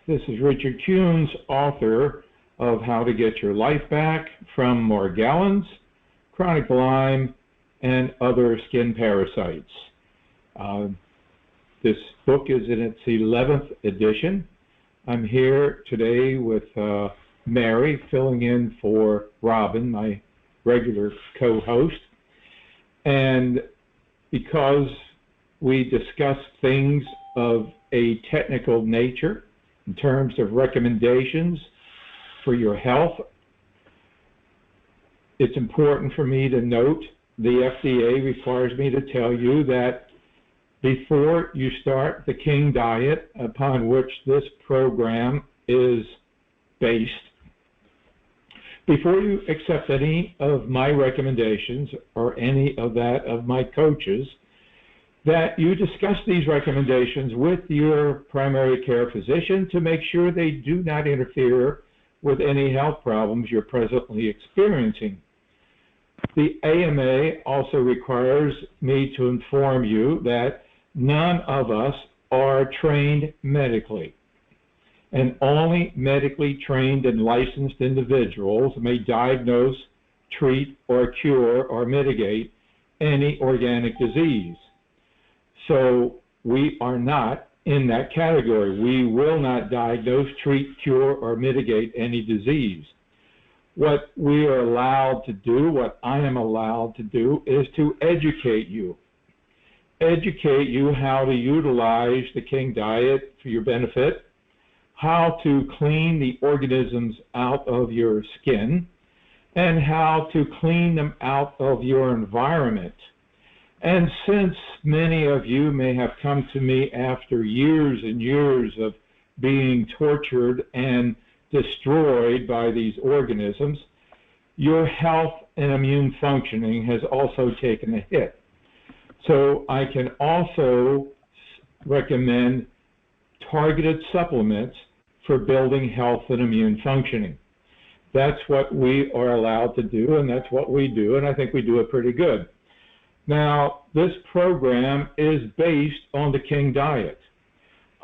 This is Richard Kuhns, author of How to Get Your Life Back from Morgellons, chronic Lyme, and other skin parasites. This book is in its 11th edition. I'm here today with Mary, filling in for Robin, my regular co-host. And because we discuss things of a technical nature in terms of recommendations for your health, it's important for me to note the FDA requires me to tell you that before you start the King diet, upon which this program is based, before you accept any of my recommendations or any of that of my coaches, that you discuss these recommendations with your primary care physician to make sure they do not interfere with any health problems you're presently experiencing. The AMA also requires me to inform you that none of us are trained medically, and only medically trained and licensed individuals may diagnose, treat, or cure or mitigate any organic disease. So we are not in that category. We will not diagnose, treat, cure, or mitigate any disease. What we are allowed to do, what I am allowed to do, is to educate you. Educate you how to utilize the King diet for your benefit, how to clean the organisms out of your skin, and how to clean them out of your environment. And since many of you may have come to me after years and years of being tortured and destroyed by these organisms, your health and immune functioning has also taken a hit. So I can also recommend targeted supplements for building health and immune functioning. That's what we are allowed to do, and that's what we do, and I think we do it pretty good. Now, this program is based on the King diet.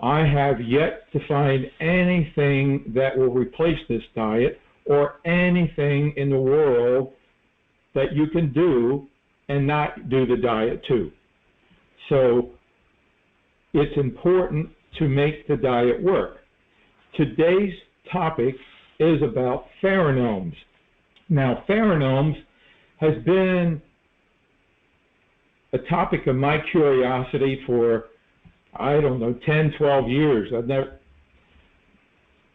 I have yet to find anything that will replace this diet or anything in the world that you can do and not do the diet too. So it's important to make the diet work. Today's topic is about pheromones. Now, pheromones has been a topic of my curiosity for, I don't know, 10, 12 years. I've never,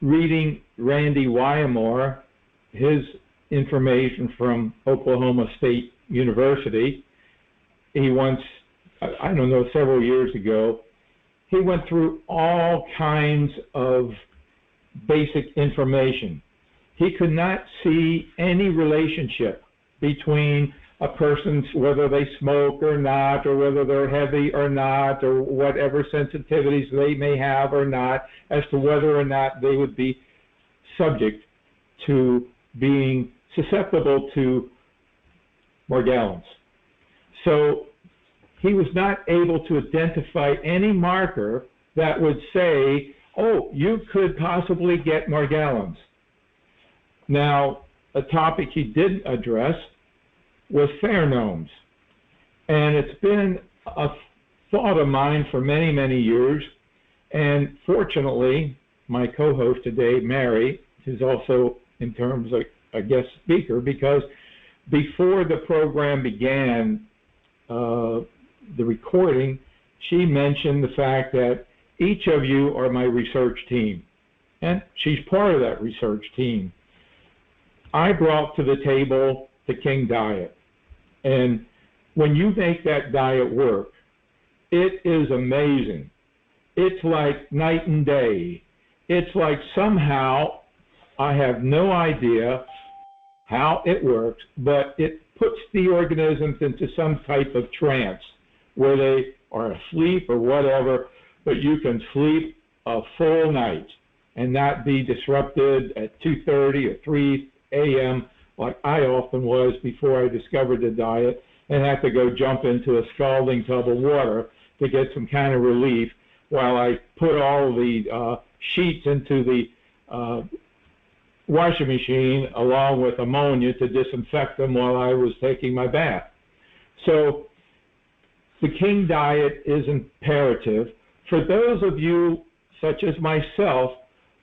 reading Randy Wyamore, his information from Oklahoma State University, he once, I don't know, several years ago, he went through all kinds of basic information. He could not see any relationship between a person's, whether they smoke or not, or whether they're heavy or not, or whatever sensitivities they may have or not, as to whether or not they would be subject to being susceptible to Morgellons. So he was not able to identify any marker that would say, oh, you could possibly get Morgellons. Now, a topic he didn't address was pheromones. And it's been a thought of mine for many, many years. And fortunately, my co-host today, Mary, is also in terms of a guest speaker, because before the program began, the recording, she mentioned the fact that each of you are my research team. And she's part of that research team. I brought to the table the King diet. And when you make that diet work, it is amazing. It's like night and day. It's like somehow, I have no idea how it works, but it puts the organisms into some type of trance where they are asleep or whatever, but you can sleep a full night and not be disrupted at 2:30 or 3 a.m. like I often was before I discovered the diet, and have to go jump into a scalding tub of water to get some kind of relief while I put all the sheets into the washing machine along with ammonia to disinfect them while I was taking my bath. So the King diet is imperative for those of you such as myself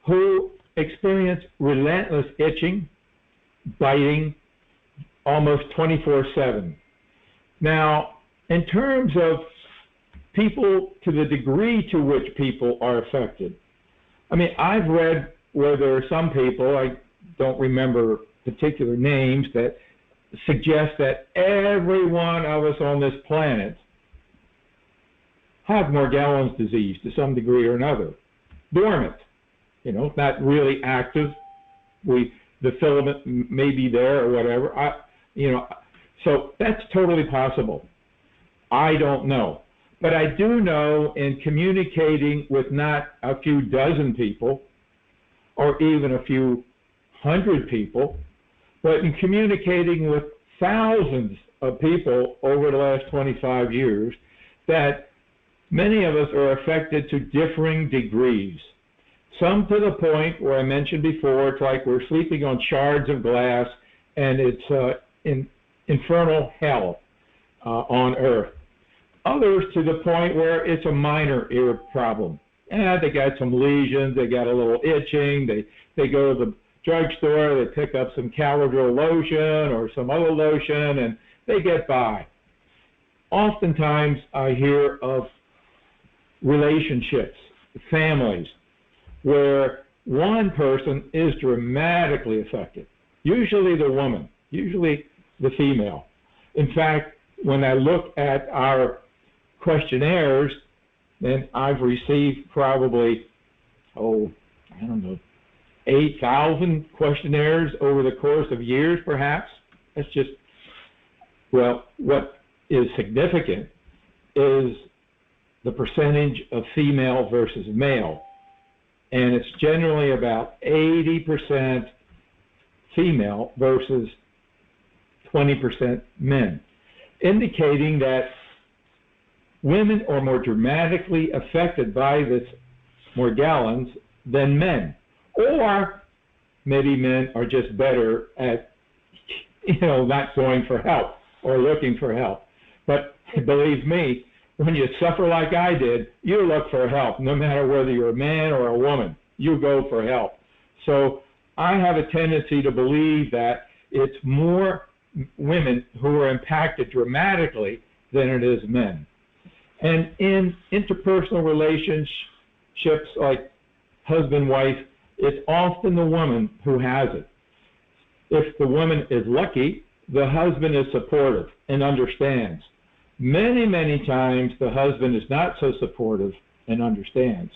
who experience relentless itching, biting, almost 24/7. Now, in terms of people, to the degree to which people are affected, I mean, I've read where there are some people, I don't remember particular names, that suggest that every one of us on this planet have Morgellons disease to some degree or another. Dormant, not really active. The filament may be there or whatever. So that's totally possible. I don't know. But I do know, in communicating with not a few dozen people or even a few hundred people, but in communicating with thousands of people over the last 25 years, that many of us are affected to differing degrees. Some to the point where I mentioned before, it's like we're sleeping on shards of glass and it's infernal hell on earth. Others to the point where it's a minor ear problem. They got some lesions, they got a little itching, they go to the drugstore, they pick up some Caladryl lotion or some other lotion, and they get by. Oftentimes I hear of relationships, families, where one person is dramatically affected, usually the woman, usually the female. In fact, when I look at our questionnaires, then I've received probably, 8,000 questionnaires over the course of years, perhaps. That's just, what is significant is the percentage of female versus male. And it's generally about 80% female versus 20% men, indicating that women are more dramatically affected by this Morgellons than men. Or maybe men are just better at, not going for help or looking for help. But believe me, when you suffer like I did, you look for help. No matter whether you're a man or a woman, you go for help. So I have a tendency to believe that it's more women who are impacted dramatically than it is men. And in interpersonal relationships like husband-wife, it's often the woman who has it. If the woman is lucky, the husband is supportive and understands. Many, many times the husband is not so supportive and understands.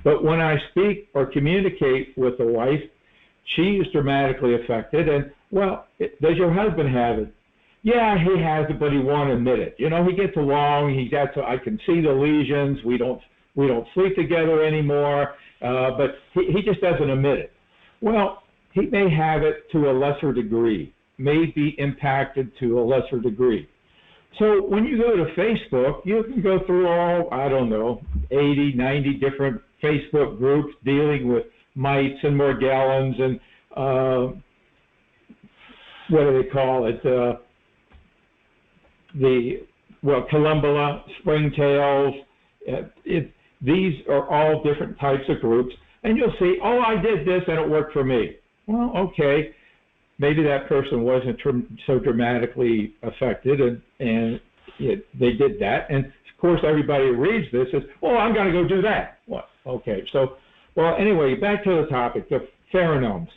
But when I speak or communicate with the wife, she is dramatically affected. And, does your husband have it? Yeah, he has it, but he won't admit it. He gets along. I can see the lesions. We don't sleep together anymore. But he just doesn't admit it. Well, he may have it to a lesser degree, may be impacted to a lesser degree. So when you go to Facebook, you can go through all, 80, 90 different Facebook groups dealing with mites and Morgellons and, what do they call it? Columbella, springtails. These are all different types of groups. And you'll see, I did this and it worked for me. Well, okay. Maybe that person wasn't so dramatically affected and they did that. And of course, everybody who reads this says, I'm going to go do that. Okay. So, anyway, back to the topic, the pheromones.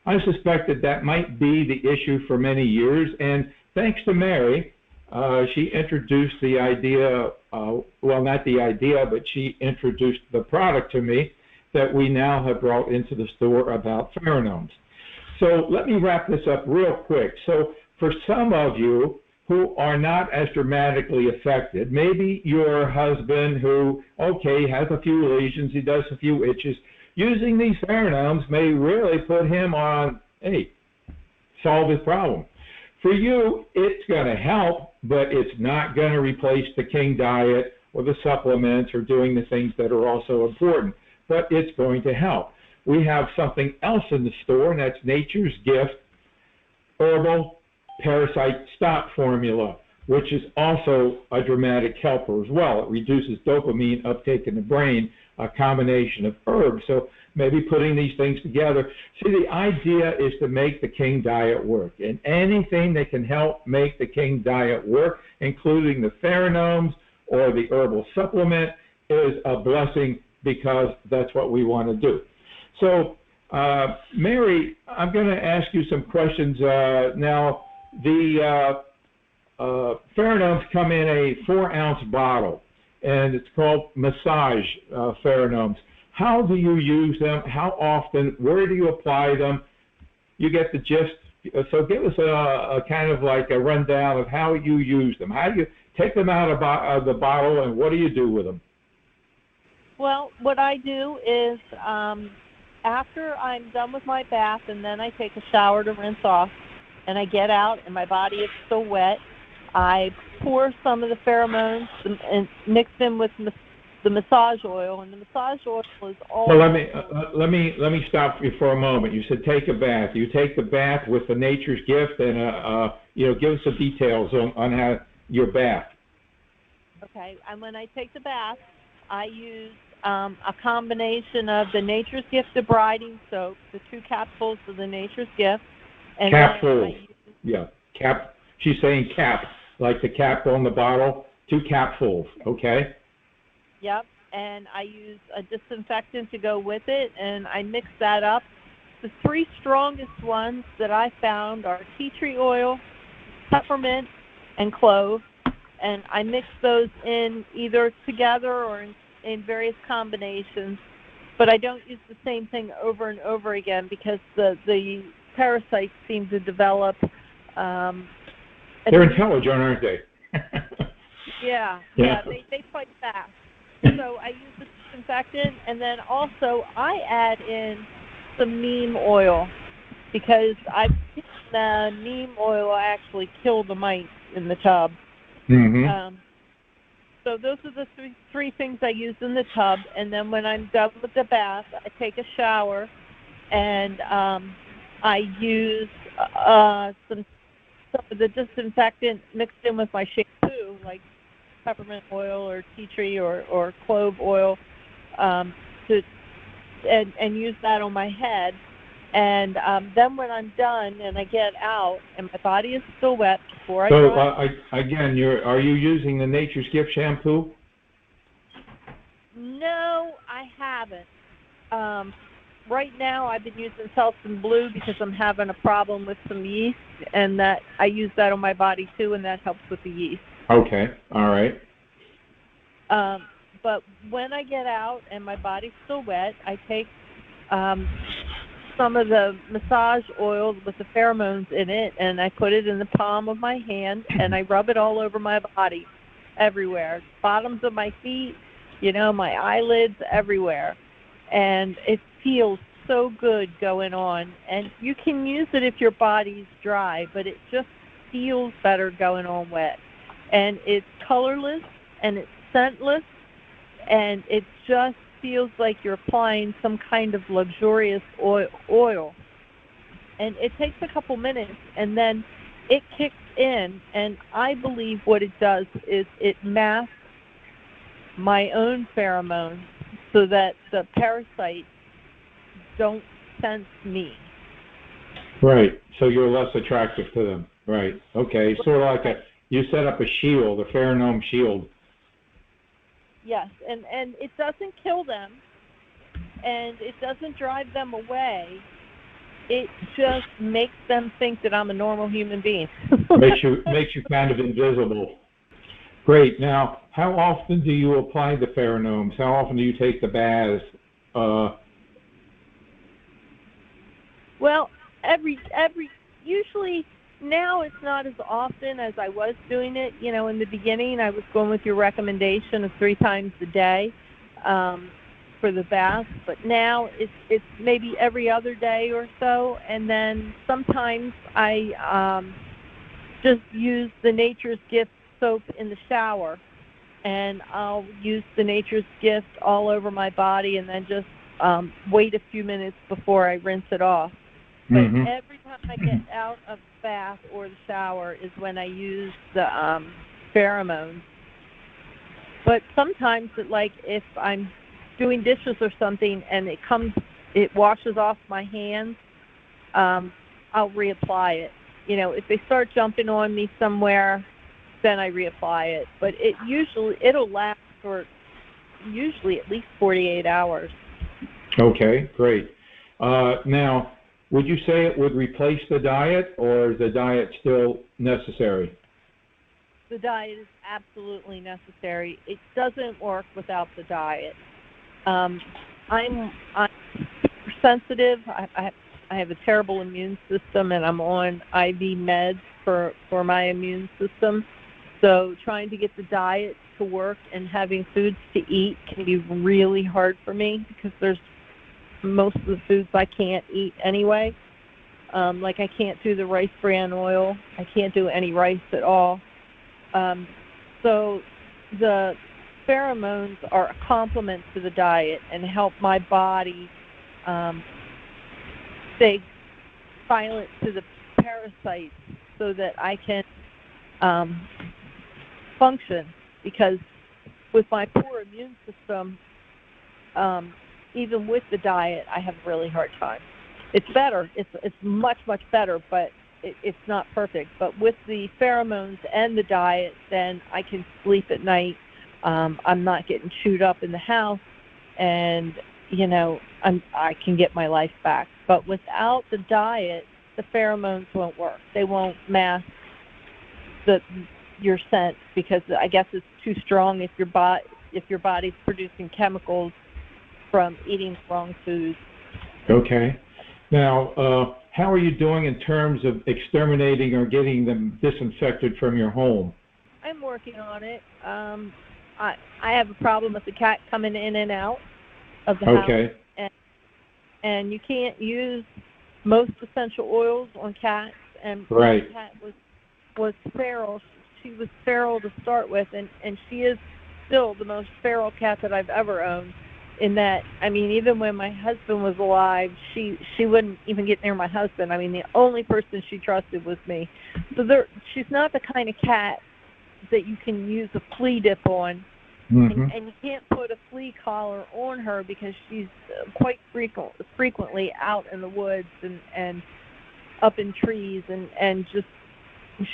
I suspected that might be the issue for many years. And thanks to Mary, she introduced the idea, not the idea, but she introduced the product to me that we now have brought into the store about pheromones. So let me wrap this up real quick. So for some of you who are not as dramatically affected, maybe your husband who, has a few lesions, he does a few itches, using these pheromones may really put him on, solve his problem. For you, it's going to help, but it's not going to replace the King diet or the supplements or doing the things that are also important, but it's going to help. We have something else in the store, and that's Nature's Gift Herbal Parasite Stop Formula, which is also a dramatic helper as well. It reduces dopamine uptake in the brain, a combination of herbs. So maybe putting these things together. See, the idea is to make the King Diet work. And anything that can help make the King Diet work, including the Pheromones or the herbal supplement, is a blessing, because that's what we want to do. So, Mary, I'm going to ask you some questions now. The Pheromones come in a 4-ounce bottle, and it's called Massage Pheromones. How do you use them? How often? Where do you apply them? You get the gist. So give us a kind of like a rundown of how you use them. How do you take them out of the bottle, and what do you do with them? Well, what I do is after I'm done with my bath, and then I take a shower to rinse off, and I get out and my body is still wet, I pour some of the Pheromones and mix them with the massage oil, and the massage oil is all. Well, let me stop you for a moment. You said take a bath. You take the bath with the Nature's Gift, and give us some details on how your bath. Okay, and when I take the bath, I use a combination of the Nature's Gift debriding soap, the 2 capsules of the Nature's Gift, and capsules. Yeah, cap. She's saying cap, like the cap on the bottle. 2 capsules. Okay. Yep, and I use a disinfectant to go with it, and I mix that up. The 3 strongest ones that I found are tea tree oil, peppermint, and clove, and I mix those in either together or in various combinations, but I don't use the same thing over and over again, because the parasites seem to develop. They're intelligent, aren't they? Yeah, they fight fast. So I use the disinfectant, and then also I add in some neem oil, because I've seen the neem oil actually kill the mice in the tub. Mm-hmm. So those are the three things I use in the tub, and then when I'm done with the bath, I take a shower, and I use some of the disinfectant mixed in with my shampoo, like peppermint oil or tea tree or clove oil, and use that on my head. And then when I'm done and I get out and my body is still wet before I dry. Again, are you using the Nature's Gift shampoo? No, I haven't. Right now I've been using Selsun Blue because I'm having a problem with some yeast, and that I use that on my body too, and that helps with the yeast. Okay, all right. But when I get out and my body's still wet, I take some of the massage oil with the Pheromones in it, and I put it in the palm of my hand, and I rub it all over my body, everywhere, bottoms of my feet, my eyelids, everywhere. And it feels so good going on. And you can use it if your body's dry, but it just feels better going on wet. And it's colorless, and it's scentless, and it just feels like you're applying some kind of luxurious oil. And it takes a couple minutes, and then it kicks in, and I believe what it does is it masks my own pheromones so that the parasites don't sense me. Right, so you're less attractive to them. Right, okay, sort of like you set up a shield, a pheromone shield. Yes, and it doesn't kill them, and it doesn't drive them away. It just makes them think that I'm a normal human being. makes you kind of invisible. Great. Now, how often do you apply the pheromones? How often do you take the baths? Well, usually now it's not as often as I was doing it. In the beginning, I was going with your recommendation of 3 times a day for the bath, but now it's maybe every other day or so, and then sometimes I just use the Nature's Gift soap in the shower and I'll use the Nature's Gift all over my body, and then just wait a few minutes before I rinse it off. But every time I get out of the bath or the shower is when I use the pheromones. But sometimes, like if I'm doing dishes or something and it washes off my hands, I'll reapply it. You know, if they start jumping on me somewhere, then I reapply it. But it'll last for usually at least 48 hours. Okay, great. Now, would you say it would replace the diet, or is the diet still necessary? The diet is absolutely necessary. It doesn't work without the diet. I'm super sensitive. I have a terrible immune system, and I'm on IV meds for my immune system. So trying to get the diet to work and having foods to eat can be really hard for me, because there's most of the foods I can't eat anyway. Like I can't do the rice bran oil. I can't do any rice at all. So the pheromones are a complement to the diet and help my body stay silent to the parasites so that I can function. Because with my poor immune system, even with the diet, I have a really hard time. It's better. It's much, much better, but it's not perfect. But with the pheromones and the diet, then I can sleep at night. I'm not getting chewed up in the house, and I can get my life back. But without the diet, the pheromones won't work. They won't mask your scent, because I guess it's too strong if your body's producing chemicals from eating the wrong foods. Okay. Now, how are you doing in terms of exterminating or getting them disinfected from your home? I'm working on it. I have a problem with the cat coming in and out of the house. And you can't use most essential oils on cats. And right. My cat was feral. She was feral to start with, and she is still the most feral cat that I've ever owned. In that, I mean, even when my husband was alive, she wouldn't even get near my husband. I mean, the only person she trusted was me. So she's not the kind of cat that you can use a flea dip on. And you can't put a flea collar on her, because she's quite frequently out in the woods and up in trees and just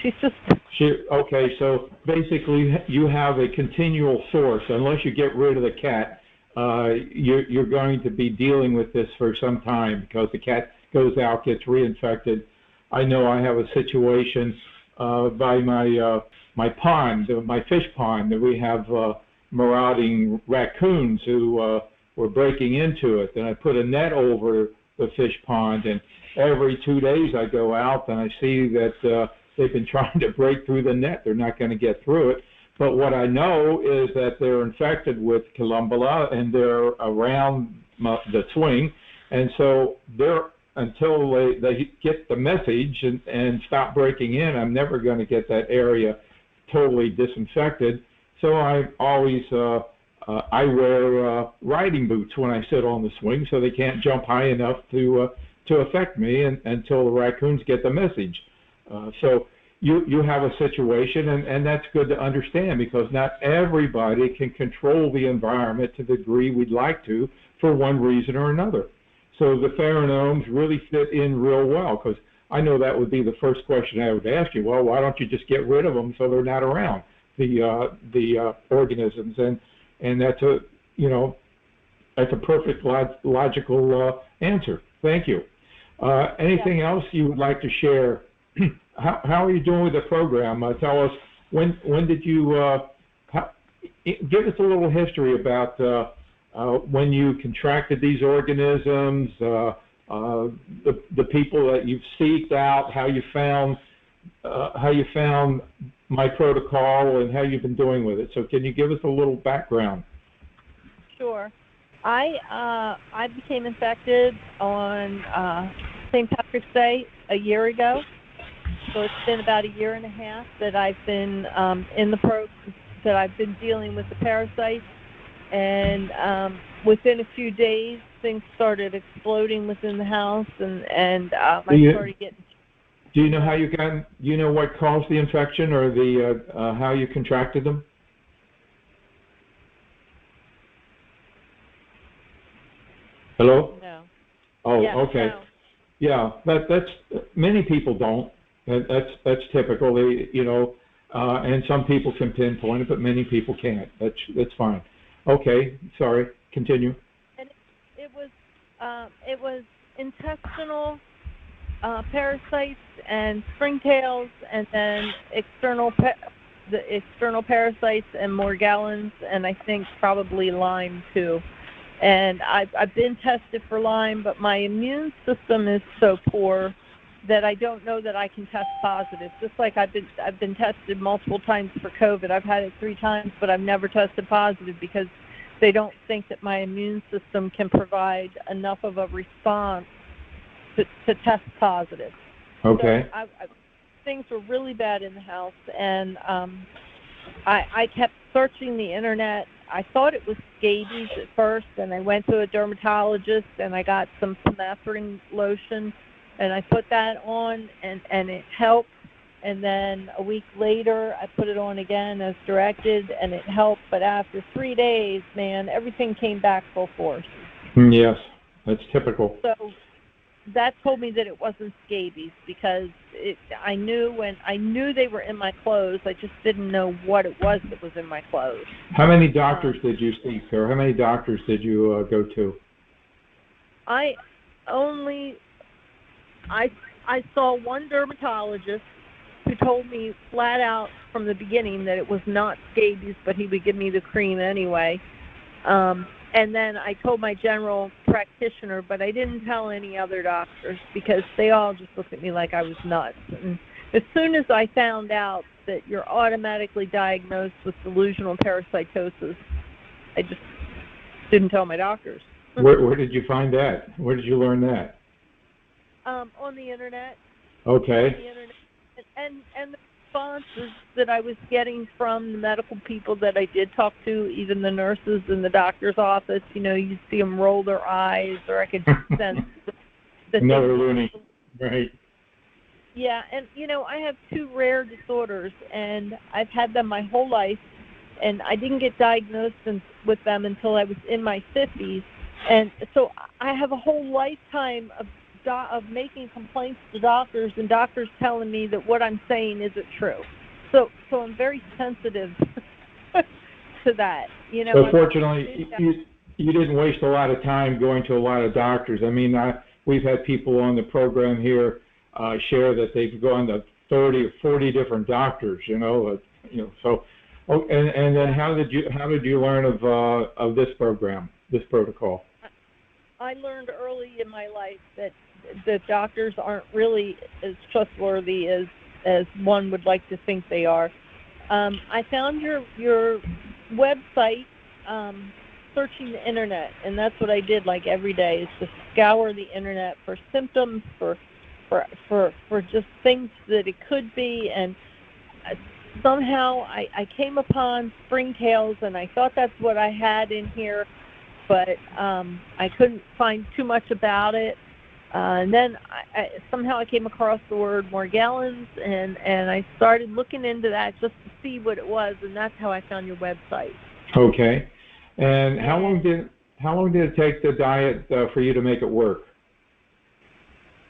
she's just. Okay, so basically you have a continual source. Unless you get rid of the cat, you're going to be dealing with this for some time, because the cat goes out, gets reinfected. I know I have a situation by my pond, my fish pond, that we have marauding raccoons who were breaking into it. And I put a net over the fish pond, and every 2 days I go out and I see that they've been trying to break through the net. They're not going to get through it. But what I know is that they're infected with Columbella, and they're around the swing. And so until they get the message and stop breaking in, I'm never going to get that area totally disinfected. So I always I wear riding boots when I sit on the swing, so they can't jump high enough to affect me until the raccoons get the message. So you have a situation, and that's good to understand, because not everybody can control the environment to the degree we'd like to for one reason or another. So the pheromones really fit in real well, because I know that would be the first question I would ask you. Well, why don't you just get rid of them so they're not around, the organisms? And that's a perfect logical answer. Thank you. Anything else you would like to share? How are you doing with the program? Tell us, when did you give us a little history about when you contracted these organisms, the people that you've seeked out, how you found my protocol, and how you've been doing with it. So can you give us a little background? Sure. I became infected on St. Patrick's Day a year ago. So it's been about a year and a half that I've been in the said, I've been dealing with the parasites, and within a few days, things started exploding within the house, and I started getting. Do you know how you got? Do you know what caused the infection, or the how you contracted them? Hello? No. Oh, Yeah, okay. no. Yeah, that's many people don't. That's typical. And some people can pinpoint it, but many people can't. That's fine. Okay, sorry. Continue. And it was intestinal parasites and springtails, and then the external parasites and Morgellons, and I think probably Lyme too. And I've been tested for Lyme, but my immune system is so poor that I don't know that I can test positive. Just like I've been tested multiple times for COVID. I've had it 3 times, but I've never tested positive because they don't think that my immune system can provide enough of a response to test positive. Okay. So things were really bad in the house, and I kept searching the internet. I thought it was scabies at first, and I went to a dermatologist, and I got some permethrin lotion, and I put that on, and it helped. And then a week later, I put it on again as directed, and it helped. But after 3 days, man, everything came back full force. Yes, that's typical. So that told me that it wasn't scabies, because I knew they were in my clothes. I just didn't know what it was that was in my clothes. How many doctors did you see, sir? How many doctors did you go to? I saw one dermatologist who told me flat out from the beginning that it was not scabies, but he would give me the cream anyway. And then I told my general practitioner, but I didn't tell any other doctors because they all just looked at me like I was nuts. And as soon as I found out that you're automatically diagnosed with delusional parasitosis, I just didn't tell my doctors. Where did you find that? Where did you learn that? On the internet. Okay. On the internet. And the responses that I was getting from the medical people that I did talk to, even the nurses in the doctor's office, you see them roll their eyes, or I could sense that another loony, right? Yeah, and I have 2 rare disorders, and I've had them my whole life, and I didn't get diagnosed with them until I was in my 50s, and so I have a whole lifetime of making complaints to doctors, and doctors telling me that what I'm saying isn't true. So I'm very sensitive to that. So fortunately, you didn't waste a lot of time going to a lot of doctors. I mean, we've had people on the program here share that they've gone to 30 or 40 different doctors. So. Oh, and then how did you learn of this program, this protocol? I learned early in my life that doctors aren't really as trustworthy as one would like to think they are. I found your website searching the internet, and that's what I did like every day, is to scour the internet for symptoms, for just things that it could be, and somehow I came upon springtails, and I thought that's what I had in here, but I couldn't find too much about it. And then somehow I came across the word Morgellons, and I started looking into that just to see what it was, and that's how I found your website. Okay. And how long did it take the diet for you to make it work?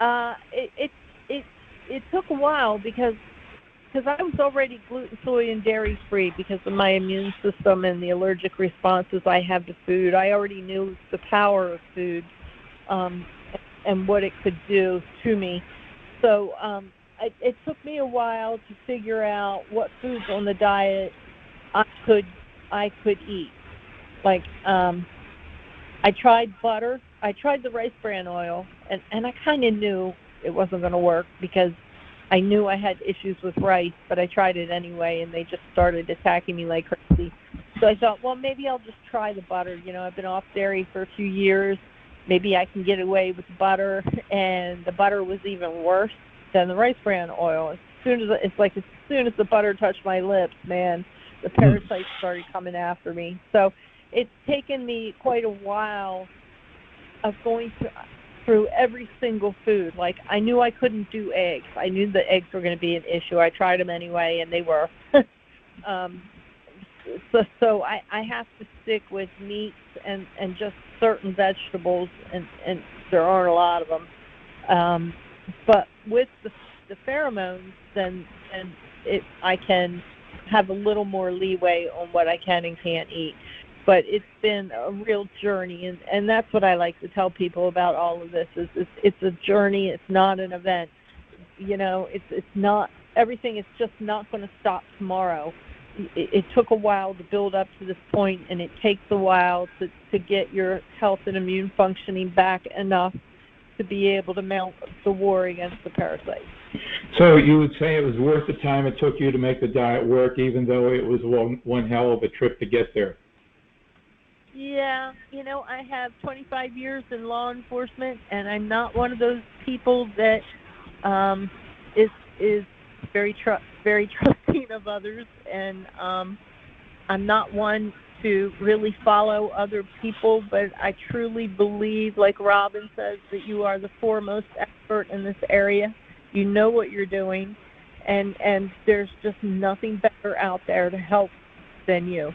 It took a while because I was already gluten, soy, and dairy free because of my immune system and the allergic responses I have to food. I already knew the power of food and what it could do to me. So it took me a while to figure out what foods on the diet I could eat. Like I tried butter. I tried the rice bran oil, and I kind of knew it wasn't going to work because I knew I had issues with rice, but I tried it anyway, and they just started attacking me like crazy. So I thought, well, maybe I'll just try the butter. I've been off dairy for a few years. Maybe I can get away with butter, and the butter was even worse than the rice bran oil. As soon as the butter touched my lips, man, the parasites started coming after me. So it's taken me quite a while of going through every single food. Like, I knew I couldn't do eggs. I knew the eggs were going to be an issue. I tried them anyway, and they were. So I have to stick with meats and just certain vegetables, and there aren't a lot of them. But with the pheromones, then I can have a little more leeway on what I can and can't eat. But it's been a real journey, and that's what I like to tell people about all of this. Is it's a journey. It's not an event. You know, it's not everything. It's just not going to stop tomorrow. It took a while to build up to this point, and it takes a while to get your health and immune functioning back enough to be able to mount the war against the parasites. So you would say it was worth the time it took you to make the diet work, even though it was one hell of a trip to get there? Yeah, you know, I have 25 years in law enforcement, and I'm not one of those people that is very trusting of others, and I'm not one to really follow other people, but I truly believe, like Robin says, that you are the foremost expert in this area. You know what you're doing, and there's just nothing better out there to help than you.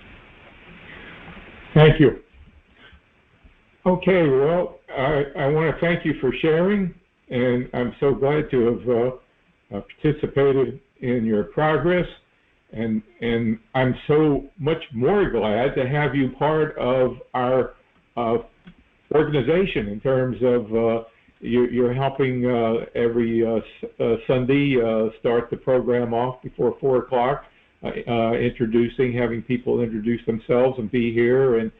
Thank you. Okay, well, I want to thank you for sharing, and I'm so glad to have participated in your progress, and I'm so much more glad to have you part of our organization in terms of you're helping every Sunday start the program off before 4 o'clock, having people introduce themselves and be here and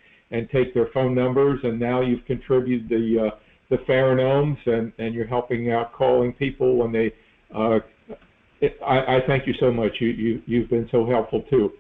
take their phone numbers, and now you've contributed the Pheromones, and you're helping out calling people when they I thank you so much. You've been so helpful too.